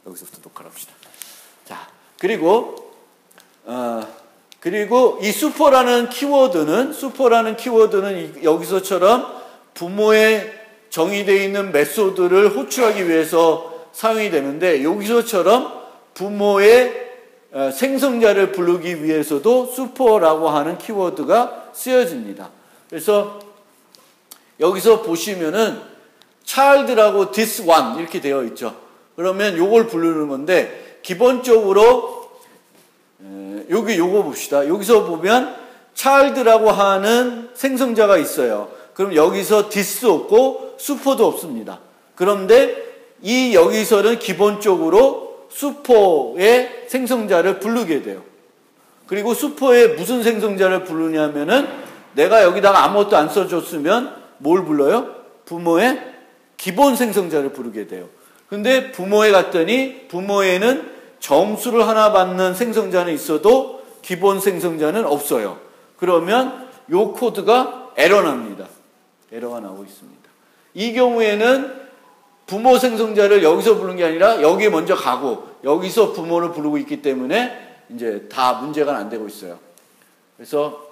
여기서부터 녹화를 합시다. 자, 그리고 이 슈퍼라는 키워드는 여기서처럼 부모의 정의되어 있는 메소드를 호출하기 위해서 사용이 되는데, 여기서처럼 부모의 생성자를 부르기 위해서도 슈퍼라고 하는 키워드가 쓰여집니다. 그래서 여기서 보시면은 child라고 this one 이렇게 되어 있죠. 그러면 요걸 부르는 건데, 기본적으로 요거 봅시다. 여기서 보면 child라고 하는 생성자가 있어요. 그럼 여기서 this 없고 슈퍼도 없습니다. 그런데 여기서는 기본적으로 슈퍼의 생성자를 부르게 돼요. 그리고 슈퍼의 무슨 생성자를 부르냐면은, 내가 여기다가 아무것도 안 써줬으면 뭘 불러요? 부모의 기본 생성자를 부르게 돼요. 근데 부모에 갔더니 부모에는 점수를 하나 받는 생성자는 있어도 기본 생성자는 없어요. 그러면 요 코드가 에러납니다. 에러가 나오고 있습니다. 이 경우에는 부모 생성자를 여기서 부르는 게 아니라 여기에 먼저 가고 여기서 부모를 부르고 있기 때문에 이제 다 문제가 안 되고 있어요. 그래서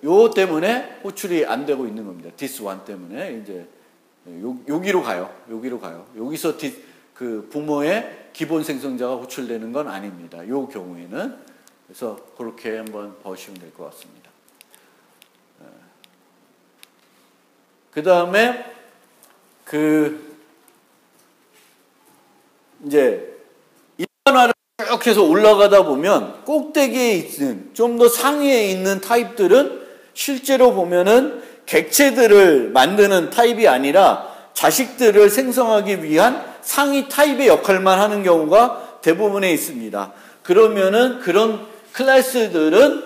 요 때문에 호출이 안 되고 있는 겁니다. this one 때문에 이제 여기로 가요. 여기서 그 부모의 기본 생성자가 호출되는 건 아닙니다. 요 경우에는. 그래서 그렇게 한번 보시면 될 것 같습니다. 그 다음에 이제 일반화를 쭉 해서 올라가다 보면 꼭대기에 있는, 좀 더 상위에 있는 타입들은 실제로 보면은 객체들을 만드는 타입이 아니라 자식들을 생성하기 위한 상위 타입의 역할만 하는 경우가 대부분에 있습니다. 그러면은 그런 클래스들은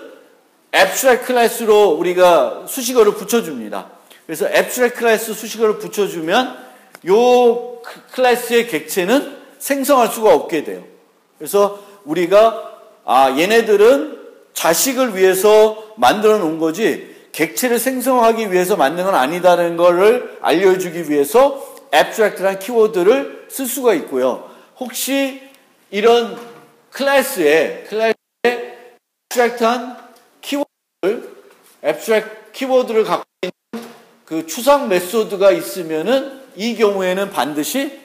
abstract 클래스로 우리가 수식어를 붙여줍니다. 그래서 abstract 클래스 수식어를 붙여주면 요 클래스의 객체는 생성할 수가 없게 돼요. 그래서 우리가 얘네들은 자식을 위해서 만들어 놓은 거지 객체를 생성하기 위해서 만든 건 아니다라는 거를 알려주기 위해서 abstract란 키워드를 쓸 수가 있고요. 혹시 이런 클래스에 abstract한 키워드를 갖고 있는 그 추상 메소드가 있으면은 이 경우에는 반드시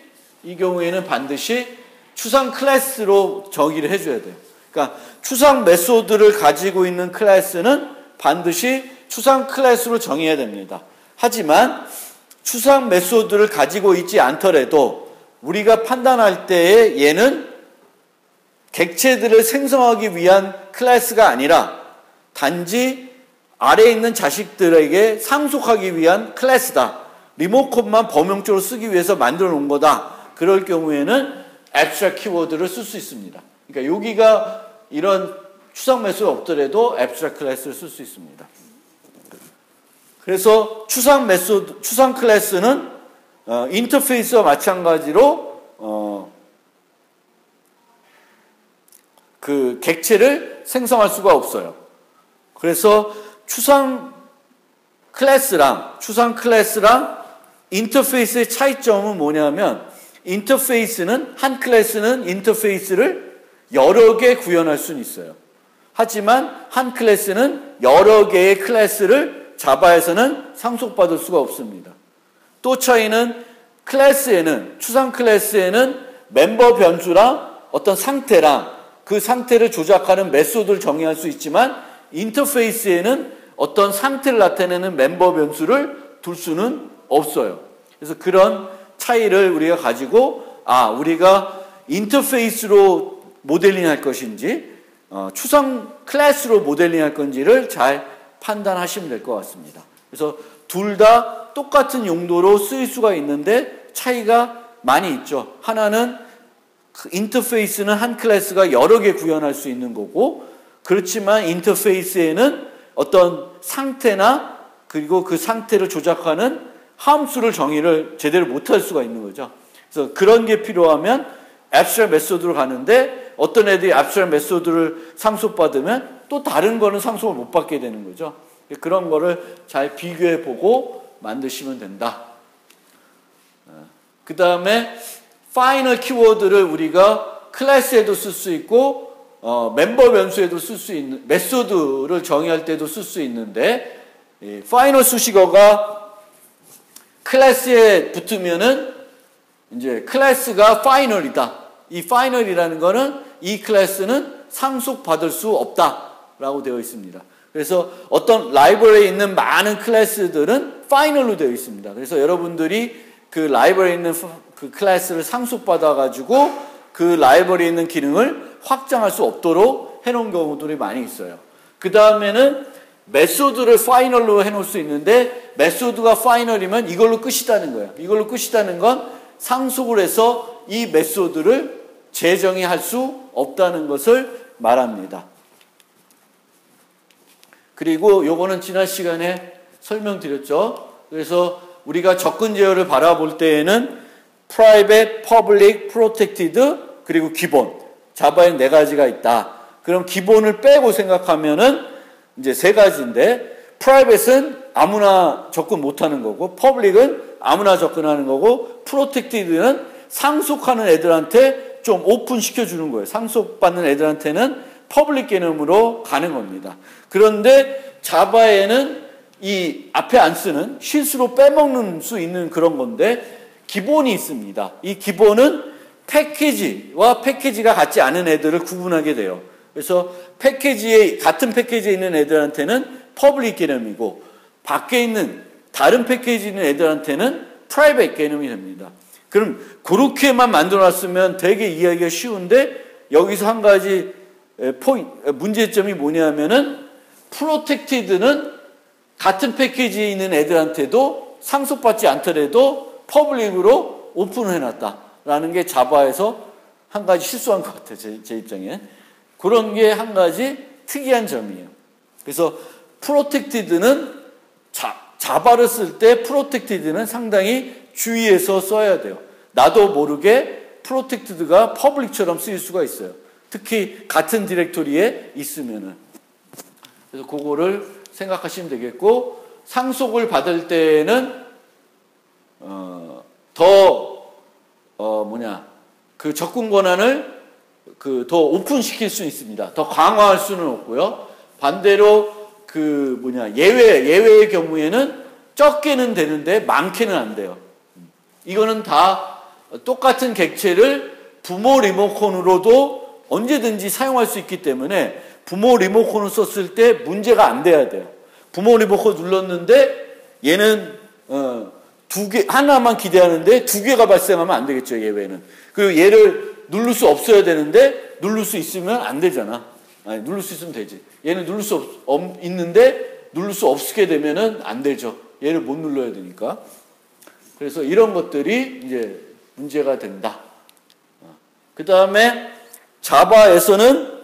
추상 클래스로 정의를 해줘야 돼요. 그러니까 추상 메소드를 가지고 있는 클래스는 반드시 추상 클래스로 정의해야 됩니다. 하지만 추상 메소드를 가지고 있지 않더라도 우리가 판단할 때에 얘는 객체들을 생성하기 위한 클래스가 아니라 단지 아래에 있는 자식들에게 상속하기 위한 클래스다. 리모컨만 범용적으로 쓰기 위해서 만들어 놓은 거다. 그럴 경우에는 abstract 키워드를 쓸 수 있습니다. 그러니까 여기가 이런 추상 메소드 없더라도 abstract 클래스를 쓸 수 있습니다. 그래서 추상 클래스는 인터페이스와 마찬가지로 그 객체를 생성할 수가 없어요. 그래서 추상 클래스랑 인터페이스의 차이점은 뭐냐면, 한 클래스는 인터페이스를 여러 개 구현할 수는 있어요. 하지만 한 클래스는 여러 개의 클래스를 자바에서는 상속받을 수가 없습니다. 또 차이는 추상 클래스에는 멤버 변수랑 어떤 상태랑 그 상태를 조작하는 메소드를 정의할 수 있지만, 인터페이스에는 어떤 상태를 나타내는 멤버 변수를 둘 수는 없어요. 그래서 그런 차이를 우리가 가지고 우리가 인터페이스로 모델링 할 것인지 추상 클래스로 모델링 할 건지를 잘 판단하시면 될 것 같습니다. 그래서 둘 다 똑같은 용도로 쓰일 수가 있는데 차이가 많이 있죠. 하나는 인터페이스는 한 클래스가 여러 개 구현할 수 있는 거고, 그렇지만 인터페이스에는 어떤 상태나 그리고 그 상태를 조작하는 함수를 정의를 제대로 못할 수가 있는 거죠. 그래서 그런 게 필요하면 abstract 메소드로 가는데, 어떤 애들이 abstract 메소드를 상속받으면 또 다른 거는 상속을 못 받게 되는 거죠. 그런 거를 잘 비교해 보고 만드시면 된다. 그 다음에 파이널 키워드를 우리가 클래스에도 쓸 수 있고 멤버 변수에도 쓸 수 있는, 메소드를 정의할 때도 쓸 수 있는데, 파이널 수식어가 클래스에 붙으면은 이제 클래스가 파이널이다. 이 파이널이라는 거는 이 클래스는 상속받을 수 없다라고 되어 있습니다. 그래서 어떤 라이브러리에 있는 많은 클래스들은 파이널로 되어 있습니다. 그래서 여러분들이 그 라이브러리에 있는 그 클래스를 상속받아가지고 그 라이브러리에 있는 기능을 확장할 수 없도록 해놓은 경우들이 많이 있어요. 그 다음에는 메소드를 파이널로 해놓을 수 있는데, 메소드가 파이널이면 이걸로 끝이다는 거예요. 이걸로 끝이다는 건 상속을 해서 이 메소드를 재정의할 수 없다는 것을 말합니다. 그리고 요거는 지난 시간에 설명드렸죠. 그래서 우리가 접근 제어를 바라볼 때에는 private, public, protected, 그리고 기본. 자바에 4가지가 있다. 그럼 기본을 빼고 생각하면은 이제 3가지인데, private은 아무나 접근 못하는 거고, public은 아무나 접근하는 거고, protected는 상속하는 애들한테 좀 오픈시켜주는 거예요. 상속받는 애들한테는 퍼블릭 개념으로 가는 겁니다. 그런데 자바에는 이 앞에 안 쓰는 실수로 빼먹는 수 있는 그런 건데, 기본이 있습니다. 이 기본은 패키지와 패키지가 같지 않은 애들을 구분하게 돼요. 그래서 같은 패키지에 있는 애들한테는 퍼블릭 개념이고, 밖에 있는 다른 패키지에 있는 애들한테는 프라이빗 개념이 됩니다. 그럼 그렇게만 만들어놨으면 되게 이해하기가 쉬운데, 여기서 한 가지 문제점이 뭐냐면은, 프로텍티드는 같은 패키지에 있는 애들한테도 상속받지 않더라도 퍼블릭으로 오픈을 해놨다라는 게 자바에서 한 가지 실수한 것 같아요. 제 입장엔. 그런 게 한 가지 특이한 점이에요. 그래서 프로텍티드는 자바를 쓸 때 프로텍티드는 상당히 주의해서 써야 돼요. 나도 모르게 프로텍티드가 퍼블릭처럼 쓰일 수가 있어요. 특히 같은 디렉토리에 있으면은. 그래서 그거를 생각하시면 되겠고, 상속을 받을 때는 그 접근 권한을 더 오픈시킬 수 있습니다. 더 강화할 수는 없고요. 반대로 예외의 경우에는 적게는 되는데 많게는 안 돼요. 이거는 다 똑같은 객체를 부모 리모컨으로도 언제든지 사용할 수 있기 때문에 부모 리모컨을 썼을 때 문제가 안 돼야 돼요. 부모 리모컨 눌렀는데 얘는 하나만 기대하는데 2개가 발생하면 안 되겠죠, 예외는. 그리고 얘를 누를 수 없어야 되는데 누를 수 있으면 안 되잖아. 아니, 누를 수 있으면 되지. 얘는 누를 수 있는데 누를 수 없게 되면은 안 되죠. 얘를 못 눌러야 되니까. 그래서 이런 것들이 이제 문제가 된다. 그 다음에 자바에서는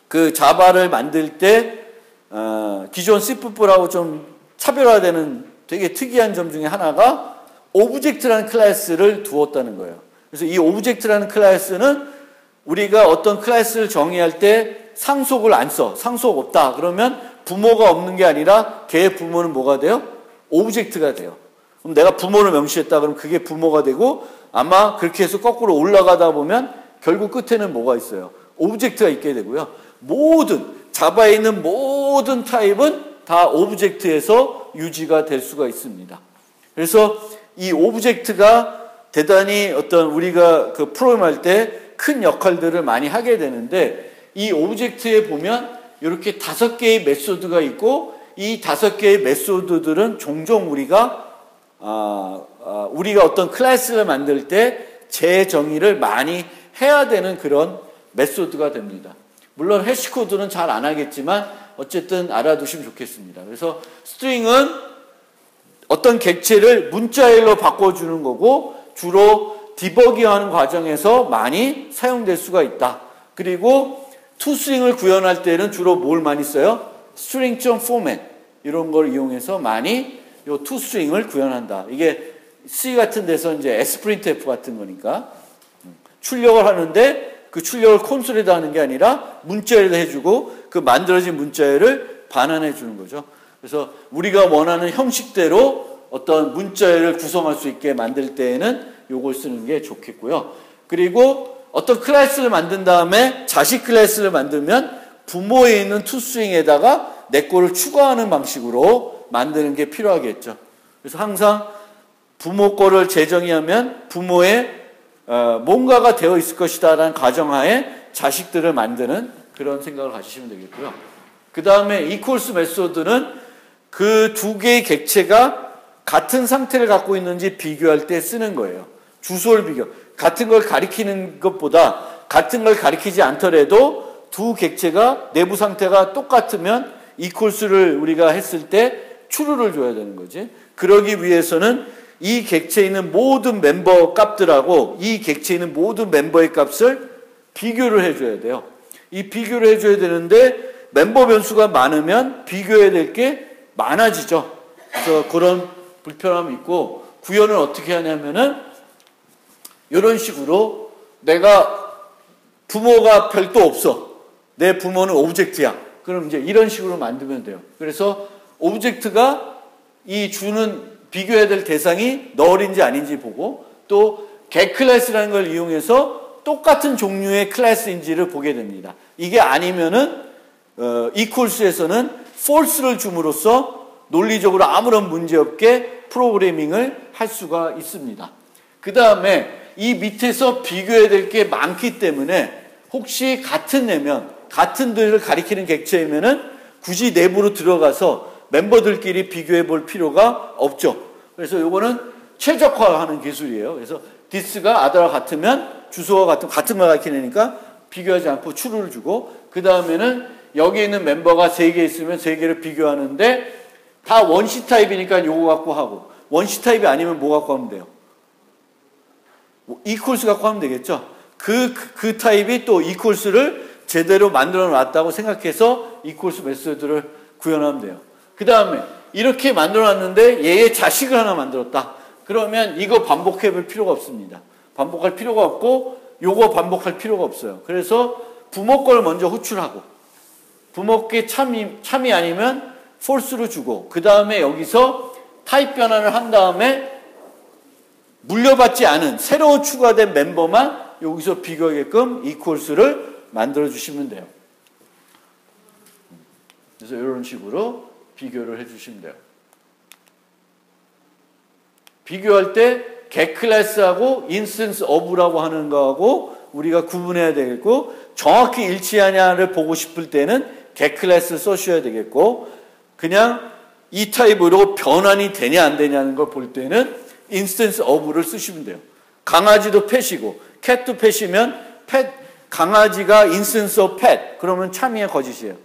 그 자바를 만들 때 기존 C++하고 좀 차별화되는 되게 특이한 점 중에 하나가 오브젝트라는 클래스를 두었다는 거예요. 그래서 이 오브젝트라는 클래스는 우리가 어떤 클래스를 정의할 때 상속을 안 써. 상속 없다. 그러면 부모가 없는 게 아니라 걔의 부모는 뭐가 돼요? 오브젝트가 돼요. 그럼 내가 부모를 명시했다. 그럼 그게 부모가 되고, 아마 그렇게 해서 거꾸로 올라가다 보면 결국 끝에는 뭐가 있어요? 오브젝트가 있게 되고요. 자바에 있는 모든 타입은 다 오브젝트에서 유지가 될 수가 있습니다. 그래서 이 오브젝트가 대단히 우리가 그 프로그램할 때 큰 역할들을 많이 하게 되는데, 이 오브젝트에 보면 이렇게 5개의 메소드가 있고, 이 5개의 메소드들은 종종 우리가 어떤 클래스를 만들 때 재정의를 많이 해야 되는 그런 메소드가 됩니다. 물론 해시코드는 잘 안 하겠지만 어쨌든 알아두시면 좋겠습니다. 그래서 스트링은 어떤 객체를 문자열로 바꿔주는 거고, 주로 디버깅하는 과정에서 많이 사용될 수가 있다. 그리고 toString을 구현할 때는 주로 뭘 많이 써요? string.format 이런 걸 이용해서 많이 요 toString을 구현한다. 이게 C 같은 데서 이제 sprintf 같은 거니까 출력을 하는데 그 출력을 콘솔에다 하는 게 아니라 문자열에다 해주고 그 만들어진 문자열을 반환해 주는 거죠. 그래서 우리가 원하는 형식대로 어떤 문자를 구성할 수 있게 만들 때에는 요걸 쓰는 게 좋겠고요. 그리고 어떤 클래스를 만든 다음에 자식 클래스를 만들면 부모에 있는 toString에다가 내 거를 추가하는 방식으로 만드는 게 필요하겠죠. 그래서 항상 부모 거를 재정의하면 부모의 뭔가가 되어 있을 것이다 라는 가정하에 자식들을 만드는 그런 생각을 가지시면 되겠고요. 그 다음에 equals 메소드는 그 두 개의 객체가 같은 상태를 갖고 있는지 비교할 때 쓰는 거예요. 주소를 비교. 같은 걸 가리키는 것보다 같은 걸 가리키지 않더라도 두 객체가 내부 상태가 똑같으면 equals를 우리가 했을 때 true를 줘야 되는 거지. 그러기 위해서는 이 객체에 있는 모든 멤버 값들하고 이 객체에 있는 모든 멤버의 값을 비교를 해줘야 돼요. 이 비교를 해줘야 되는데 멤버 변수가 많으면 비교해야 될 게 많아지죠. 그래서 그런 불편함이 있고 구현을 어떻게 하냐면은 이런 식으로 내가 부모가 별도 없어. 내 부모는 오브젝트야. 그럼 이제 이런 식으로 만들면 돼요. 그래서 오브젝트가 이 주는 비교해야 될 대상이 널인지 아닌지 보고 또 getClass라는 걸 이용해서 똑같은 종류의 클래스인지를 보게 됩니다. 이게 아니면은 equals에서는 false를 줌으로써 논리적으로 아무런 문제 없게 프로그래밍을 할 수가 있습니다. 그 다음에 이 밑에서 비교해야 될 게 많기 때문에 혹시 같은 애면 같은들을 가리키는 객체이면은 굳이 내부로 들어가서 멤버들끼리 비교해 볼 필요가 없죠. 그래서 요거는 최적화하는 기술이에요. 그래서 this가 other와 같으면 주소가 같은 걸 가리키니까 비교하지 않고 true를 주고 그 다음에는 여기 있는 멤버가 3개 있으면 3개를 비교하는데 다 원시 타입이니까 요거 갖고 하고 원시 타입이 아니면 뭐 갖고 하면 돼요? equals 갖고 하면 되겠죠. 그 타입이 또 equals를 제대로 만들어 놨다고 생각해서 equals 메소드를 구현하면 돼요. 그 다음에 이렇게 만들어 놨는데 얘의 자식을 하나 만들었다. 그러면 이거 반복해 볼 필요가 없습니다. 반복할 필요가 없고 요거 반복할 필요가 없어요. 그래서 부모 걸 먼저 호출하고 부모께 참이 아니면 false로 주고 그 다음에 여기서 타입 변환을 한 다음에 물려받지 않은 새로 추가된 멤버만 여기서 비교하게끔 equals를 만들어 주시면 돼요. 그래서 이런 식으로 비교를 해 주시면 돼요. 비교할 때 getClass하고 instance of라고 하는 거하고 우리가 구분해야 되겠고 정확히 일치하냐를 보고 싶을 때는 getClass 써셔야 되겠고 그냥 이 타입으로 변환이 되냐 안 되냐는 걸 볼 때는 instance of를 쓰시면 돼요. 강아지도 펫이고 cat도 펫이면 강아지가 instance of pet 그러면 참이에요 거짓이에요.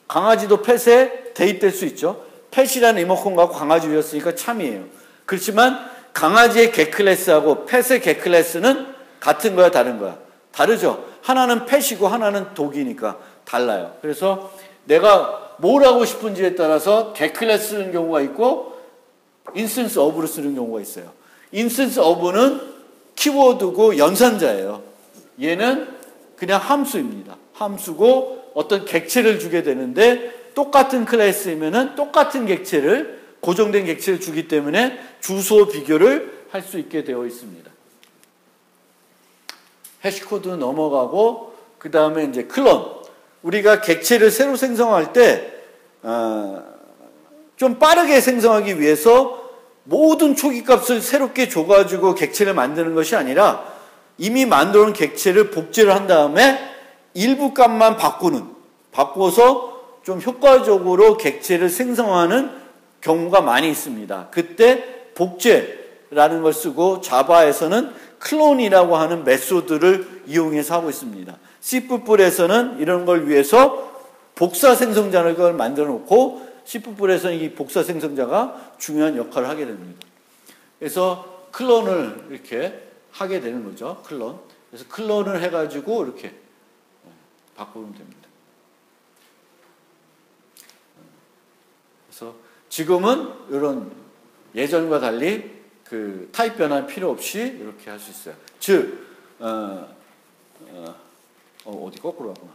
강아지도 펫에 대입될 수 있죠. 펫이라는 리모컨 갖고 강아지였으니까 참이에요. 그렇지만 강아지의 getClass하고 펫의 getClass는 같은 거야 다른 거야? 다르죠. 하나는 펫이고 하나는 독이니까 달라요. 그래서 내가 뭘 하고 싶은지에 따라서 getClass 쓰는 경우가 있고 instance of를 쓰는 경우가 있어요. instance of는 키워드고 연산자예요. 얘는 그냥 함수입니다. 함수고 어떤 객체를 주게 되는데 똑같은 클래스이면은 똑같은 객체를 고정된 객체를 주기 때문에 주소 비교를 할 수 있게 되어 있습니다. 해시코드 넘어가고 그 다음에 이제 클론. 우리가 객체를 새로 생성할 때 좀 빠르게 생성하기 위해서 모든 초기 값을 새롭게 줘가지고 객체를 만드는 것이 아니라 이미 만들어 놓은 객체를 복제를 한 다음에 일부 값만 바꿔서 좀 효과적으로 객체를 생성하는 경우가 많이 있습니다. 그때 복제라는 걸 쓰고 자바에서는 클론이라고 하는 메소드를 이용해서 하고 있습니다. C++에서는 이런 걸 위해서 복사 생성자를 그걸 만들어 놓고 C++에서는 이 복사 생성자가 중요한 역할을 하게 됩니다. 그래서 클론을 이렇게 하게 되는 거죠. 클론. 그래서 클론을 해가지고 이렇게 바꾸면 됩니다. 그래서 지금은 이런 예전과 달리 그 타입 변환 필요 없이 이렇게 할 수 있어요. 즉, 어디 거꾸로 하구나.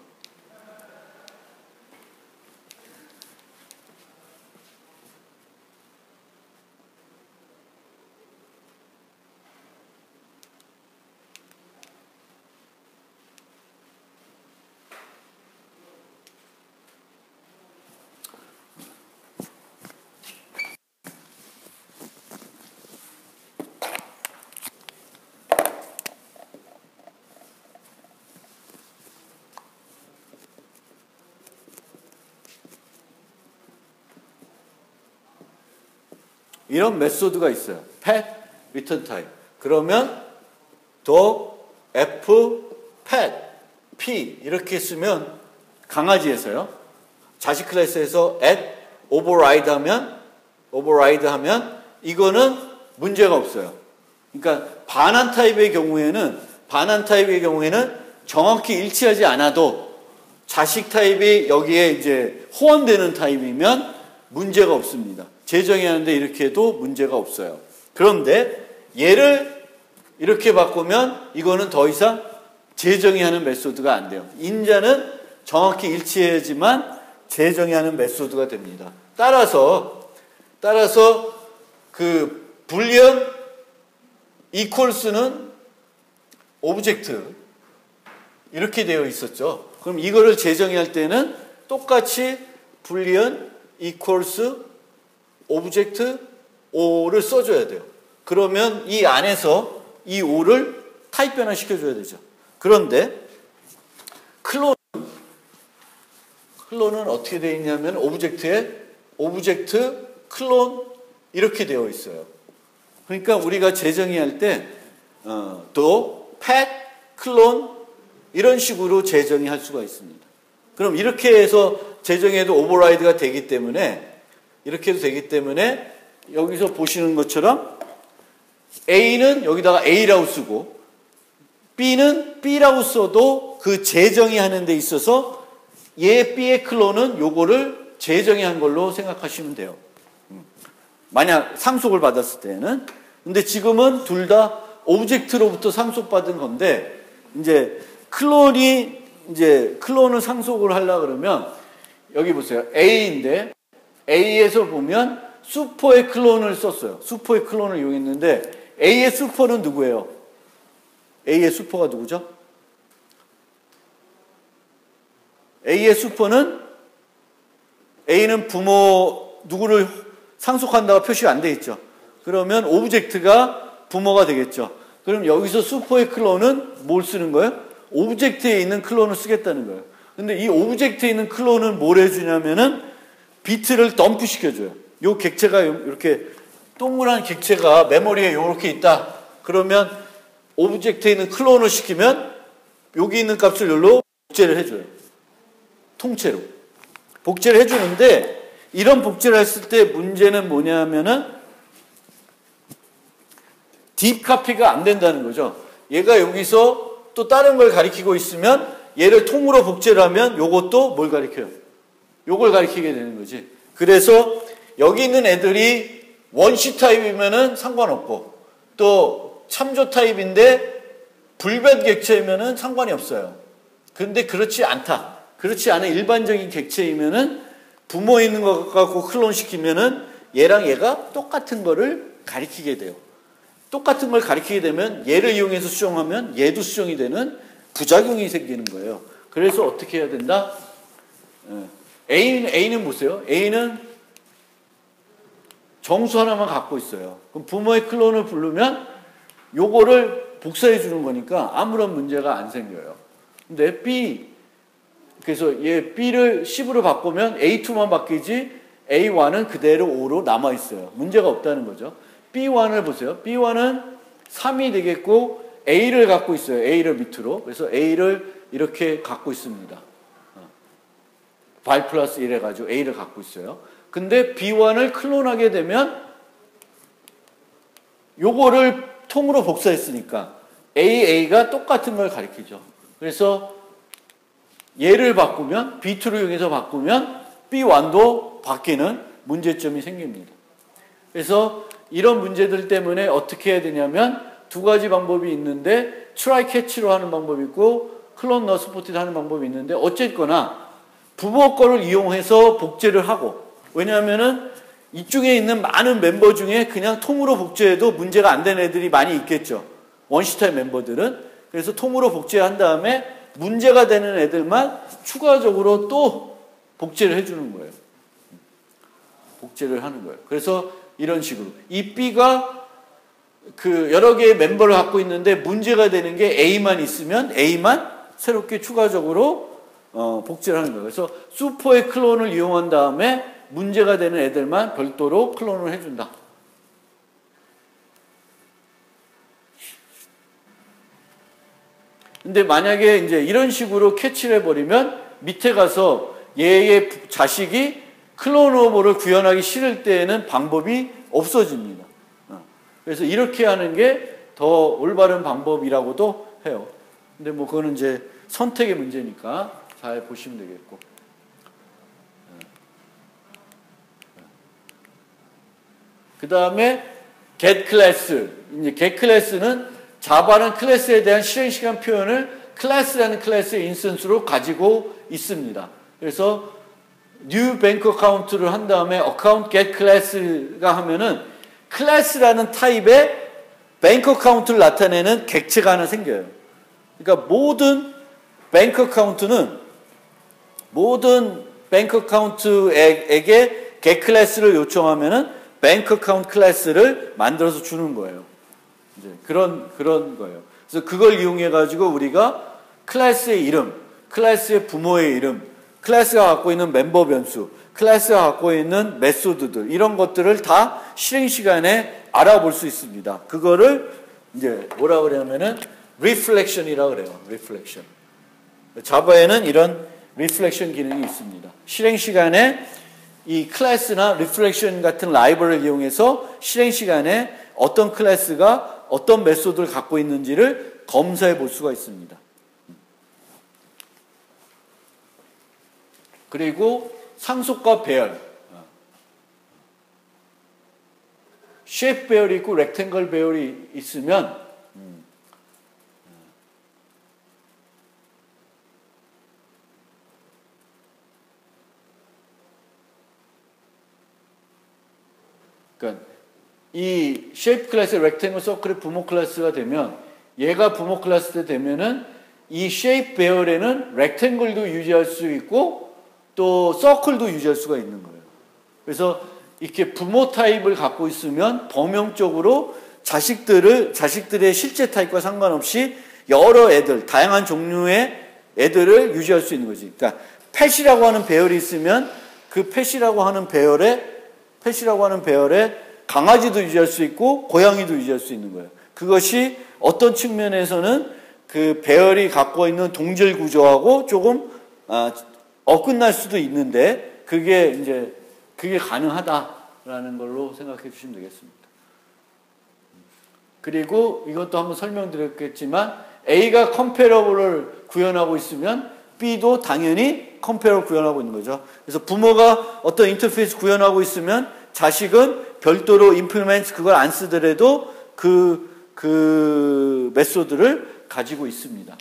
이런 메소드가 있어요. pet, return type. 그러면 dog, F, pet, P 이렇게 쓰면 강아지에서요. 자식 클래스에서 at, override 하면 이거는 문제가 없어요. 그러니까 반환 타입의 경우에는 정확히 일치하지 않아도 자식 타입이 여기에 이제 호환되는 타입이면 문제가 없습니다. 재정의 하는데 이렇게 해도 문제가 없어요. 그런데 얘를 이렇게 바꾸면 이거는 더 이상 재정의하는 메소드가 안 돼요. 인자는 정확히 일치해야지만 재정의하는 메소드가 됩니다. 따라서 그 불리언 equals는 오브젝트 이렇게 되어 있었죠. 그럼 이거를 재정의할 때는 똑같이 불리언 equals 오브젝트 O를 써줘야 돼요. 그러면 이 안에서 이 O를 타입 변화시켜줘야 되죠. 그런데 클론은 어떻게 되어 있냐면 오브젝트 클론 이렇게 되어 있어요. 그러니까 우리가 재정의할 때 또 pet, 클론 이런 식으로 재정의할 수가 있습니다. 그럼 이렇게 해서 재정의해도 오버라이드가 되기 때문에 이렇게 해도 되기 때문에 여기서 보시는 것처럼 A는 여기다가 A라고 쓰고 B는 B라고 써도 그 재정의하는 데 있어서 얘 B의 클론은 요거를 재정의한 걸로 생각하시면 돼요. 만약 상속을 받았을 때는. 근데 지금은 둘 다 오브젝트로부터 상속받은 건데 이제 클론을 상속을 하려고 그러면 여기 보세요. A인데 A에서 보면 슈퍼의 클론을 썼어요. 슈퍼의 클론을 이용했는데 A의 슈퍼는 누구예요? A의 슈퍼가 누구죠? A의 슈퍼는 A는 부모 누구를 상속한다고 표시가 안 돼 있죠. 그러면 오브젝트가 부모가 되겠죠. 그럼 여기서 슈퍼의 클론은 뭘 쓰는 거예요? 오브젝트에 있는 클론을 쓰겠다는 거예요. 근데 이 오브젝트에 있는 클론은 뭘 해주냐면은 비트를 덤프 시켜줘요. 요 객체가 이렇게 동그란 객체가 메모리에 이렇게 있다. 그러면 오브젝트에 있는 클론을 시키면 여기 있는 값을 여기로 복제를 해줘요. 통째로. 복제를 해주는데 이런 복제를 했을 때 문제는 뭐냐면은 딥 카피가 안 된다는 거죠. 얘가 여기서 또 다른 걸 가리키고 있으면 얘를 통으로 복제를 하면 요것도 뭘 가리켜요? 요걸 가리키게 되는 거지. 그래서 여기 있는 애들이 원시 타입이면은 상관없고 또 참조 타입인데 불변 객체이면은 상관이 없어요. 근데 그렇지 않다. 그렇지 않은 일반적인 객체이면은 부모에 있는 것 갖고 클론 시키면은 얘랑 얘가 똑같은 거를 가리키게 돼요. 똑같은 걸 가리키게 되면 얘를 이용해서 수정하면 얘도 수정이 되는 부작용이 생기는 거예요. 그래서 어떻게 해야 된다? A는 보세요. A는 정수 하나만 갖고 있어요. 그럼 부모의 클론을 부르면 요거를 복사해 주는 거니까 아무런 문제가 안 생겨요. 근데 B, 그래서 얘 B를 10으로 바꾸면 A2만 바뀌지 A1은 그대로 5로 남아있어요. 문제가 없다는 거죠. B1을 보세요. B1은 3이 되겠고 A를 갖고 있어요. A를 밑으로. 그래서 A를 이렇게 갖고 있습니다. 발 플러스 1 해가지고 A를 갖고 있어요. 근데 B1을 클론하게 되면 요거를 통으로 복사했으니까 A가 똑같은 걸 가리키죠. 그래서 얘를 바꾸면 B2를 이용해서 바꾸면 B1도 바뀌는 문제점이 생깁니다. 그래서 이런 문제들 때문에 어떻게 해야 되냐면 두 가지 방법이 있는데 트라이 캐치로 하는 방법이 있고 클론 너스포티드 하는 방법이 있는데 어쨌거나 부모 거를 이용해서 복제를 하고 왜냐하면은 이쪽에 있는 많은 멤버 중에 그냥 통으로 복제해도 문제가 안 되는 애들이 많이 있겠죠. 원시타입 멤버들은. 그래서 통으로 복제한 다음에 문제가 되는 애들만 추가적으로 또 복제를 해주는 거예요. 복제를 하는 거예요. 그래서 이런 식으로. 이 B가 그 여러 개의 멤버를 갖고 있는데 문제가 되는 게 A만 있으면 A만 새롭게 추가적으로 복제를 하는 거예요. 그래서 슈퍼의 클론을 이용한 다음에 문제가 되는 애들만 별도로 클론을 해준다. 근데 만약에 이제 이런 식으로 캐치를 해버리면 밑에 가서 얘의 자식이 클론 오버를 구현하기 싫을 때에는 방법이 없어집니다. 그래서 이렇게 하는 게 더 올바른 방법이라고도 해요. 근데 뭐 그거는 이제 선택의 문제니까 잘 보시면 되겠고. 그 다음에 get class. 이제 get class는 자바는 클래스에 대한 실행 시간 표현을 클래스라는 클래스의 인스턴스로 가지고 있습니다. 그래서 new bank account를 한 다음에 account get class가 하면은 클래스라는 타입의 뱅크 어카운트를 나타내는 객체가 하나 생겨요. 그러니까 모든 뱅크 어카운트는 모든 뱅크 어카운트에게 get 클래스를 요청하면은 뱅크 어카운트 클래스를 만들어서 주는 거예요. 이제 그런 거예요. 그래서 그걸 이용해 가지고 우리가 클래스의 이름, 클래스의 부모의 이름, 클래스가 갖고 있는 멤버 변수, 클래스가 갖고 있는 메소드들 이런 것들을 다 실행 시간에 알아볼 수 있습니다. 그거를 이제 뭐라 그러냐면은 reflection이라고 그래요. reflection. 자바에는 이런 reflection 기능이 있습니다. 실행 시간에 이 클래스나 reflection 같은 라이브러리를 이용해서 실행 시간에 어떤 클래스가 어떤 메소드를 갖고 있는지를 검사해 볼 수가 있습니다. 그리고 상속과 배열. 쉐이프 배열이 있고 렉탱글 배열이 있으면 그러니까 이 쉐이프 클래스, 렉탱글, 서클의 부모 클래스가 되면 얘가 부모 클래스 때 되면은 이 쉐이프 배열에는 렉탱글도 유지할 수 있고 또 서클도 유지할 수가 있는 거예요. 그래서 이렇게 부모 타입을 갖고 있으면 범용적으로 자식들의 실제 타입과 상관없이 여러 애들, 다양한 종류의 애들을 유지할 수 있는 거지. 그러니까 펫이라고 하는 배열이 있으면 그 펫이라고 하는 배열에 강아지도 유지할 수 있고 고양이도 유지할 수 있는 거예요. 그것이 어떤 측면에서는 그 배열이 갖고 있는 동질 구조하고 조금 어긋날 수도 있는데 그게 가능하다라는 걸로 생각해 주시면 되겠습니다. 그리고 이것도 한번 설명드렸겠지만 A가 comparable을 구현하고 있으면 B도 당연히 comparable 구현하고 있는 거죠. 그래서 부모가 어떤 인터페이스 구현하고 있으면 자식은 별도로 implement 그걸 안 쓰더라도 그 메소드를 가지고 있습니다.